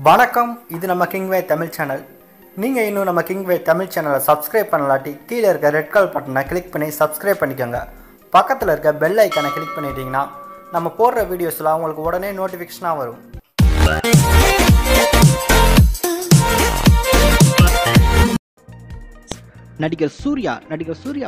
வணக்கம். இது நம்ம கிங்வே தமிழ் சேனல். நீங்கள் இன்னும் நம்ம கிங்வே தமிழ் சேனலை சப்ஸ்கிரைப் பண்ணலாட்டி கீழே இருக்க ரெட் கலர் பட்டனை கிளிக் பண்ணி சப்ஸ்கிரைப் பண்ணிக்கோங்க. பக்கத்தில் இருக்க பெல் ஐக்கானை கிளிக் பண்ணிட்டீங்கன்னா நம்ம போடுற வீடியோஸ்லாம் உங்களுக்கு உடனே நோட்டிஃபிகேஷனாக வரும். நடிகர் சூர்யா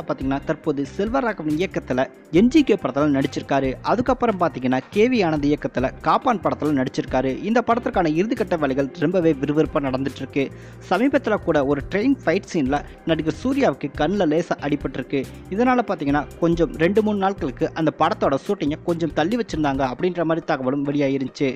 பார்த்தீங்கன்னா தற்போது செல்வராகவன் இயக்கத்தில் என்ஜிகே படத்தில் நடிச்சிருக்காரு. அதுக்கப்புறம் பார்த்தீங்கன்னா கேவி ஆனந்த் இயக்கத்தில் காப்பான் படத்தில் நடிச்சிருக்காரு. இந்த படத்திற்கான இறுதிக்கட்ட வேலைகள் ரொம்பவே விறுவிறுப்பாக நடந்துட்டு இருக்கு. சமீபத்தில் கூட ஒரு ட்ரெயின் ஃபைட் சீனில் நடிகர் சூர்யாவுக்கு கண்ணில் லேசாக அடிபட்டிருக்கு. இதனால் பார்த்தீங்கன்னா கொஞ்சம் 2-3 நாட்களுக்கு அந்த படத்தோட ஷூட்டிங்கை கொஞ்சம் தள்ளி வச்சிருந்தாங்க அப்படின்ற மாதிரி தகவலும் வெளியாயிருந்துச்சு.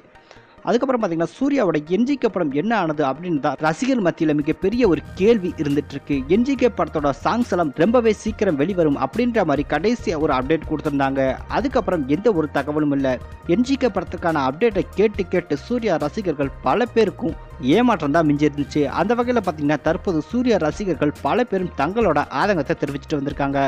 அதுக்கப்புறம் பார்த்தீங்கன்னா சூர்யாவோட என்ஜிகே படம் என்ன ஆனது அப்படின்னு தான் ரசிகர் மத்தியில் மிகப்பெரிய ஒரு கேள்வி இருந்துட்டு இருக்கு. என்ஜிகே படத்தோட சாங்ஸ் எல்லாம் ரொம்பவே சீக்கிரம் வெளிவரும் அப்படின்ற மாதிரி கடைசியாக ஒரு அப்டேட் கொடுத்துருந்தாங்க. அதுக்கப்புறம் எந்த ஒரு தகவலும் இல்லை. என்ஜிகே படத்துக்கான அப்டேட்டை கேட்டு சூர்யா ரசிகர்கள் பல பேருக்கும் ஏமாற்றம் தான் மிஞ்சி இருந்துச்சு. அந்த வகையில் பார்த்தீங்கன்னா தற்போது சூர்யா ரசிகர்கள் பல பேரும் தங்களோட ஆதங்கத்தை தெரிவிச்சுட்டு வந்திருக்காங்க.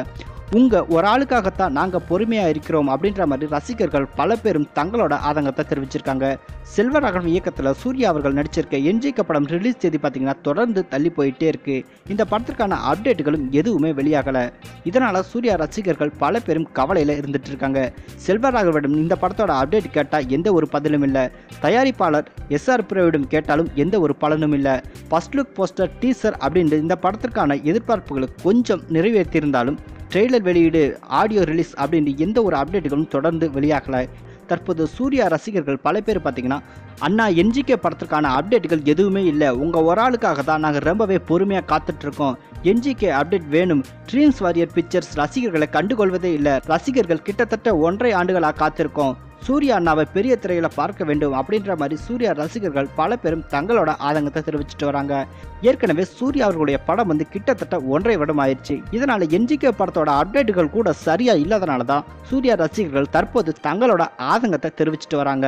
ஒரு ஆளுக்காகத்தான் நாங்கள் பொறுமையாக இருக்கிறோம் அப்படின்ற மாதிரி ரசிகர்கள் பல பேரும் தங்களோட ஆதங்கத்தை தெரிவிச்சிருக்காங்க. செல்வராகவன் இயக்கத்தில் சூர்யா அவர்கள் நடிச்சிருக்க என்ஜிகே படம் ரிலீஸ் தேதி பார்த்தீங்கன்னா தொடர்ந்து தள்ளி போயிட்டே இருக்கு. இந்த படத்திற்கான அப்டேட்டுகளும் எதுவுமே வெளியாகலை. இதனால சூர்யா ரசிகர்கள் பல பேரும் கவலையில் இருந்துட்டு இருக்காங்க. செல்வராகவனிடம் இந்த படத்தோட அப்டேட் கேட்டால் எந்த ஒரு பதிலும் இல்லை. தயாரிப்பாளர் எஸ்ஆர் பிரவிடம் கேட்டாலும் எந்த ஒரு பலனும் இல்லை. ஃபர்ஸ்ட் லுக் போஸ்டர் டீசர் அப்படின்னு இந்த படத்திற்கான எதிர்பார்ப்புகளை கொஞ்சம் நிறைவேற்றியிருந்தாலும் ட்ரெய்லர் வெளியீடு ஆடியோ ரிலீஸ் அப்படின்னு எந்த ஒரு அப்டேட்டுகளும் தொடர்ந்து வெளியாகலை. தற்போது சூர்யா ரசிகர்கள் பல பேர் பார்த்தீங்கன்னா அண்ணா என்ஜிகே படத்திற்கான அப்டேட்டுகள் எதுவுமே இல்லை, உங்கள் ஒரு ஆளுக்காக தான் நாங்கள் ரொம்பவே பொறுமையாக காத்துட்ருக்கோம், என்ஜிகே அப்டேட் வேணும். ட்ரீம்ஸ் வாரியர் பிக்சர்ஸ் ரசிகர்களை கண்டுகொள்வதே இல்லை. ரசிகர்கள் கிட்டத்தட்ட 1.5 ஆண்டுகளாக காத்திருக்கோம். சூர்யா அண்ணாவை பெரிய திரையில பார்க்க வேண்டும் அப்படின்ற மாதிரி சூர்யா ரசிகர்கள் பல பேரும் தங்களோட ஆதங்கத்தை தெரிவிச்சுட்டு வராங்க. ஏற்கனவே சூர்யா அவர்களுடைய படம் கிட்டத்தட்ட 1.5 வருடம் ஆயிடுச்சு. இதனால என்ஜிகே படத்தோட அப்டேட்டுகள் கூட சரியா இல்லாதனால தான் சூர்யா ரசிகர்கள் தற்போது தங்களோட ஆதங்கத்தை தெரிவிச்சுட்டு வராங்க.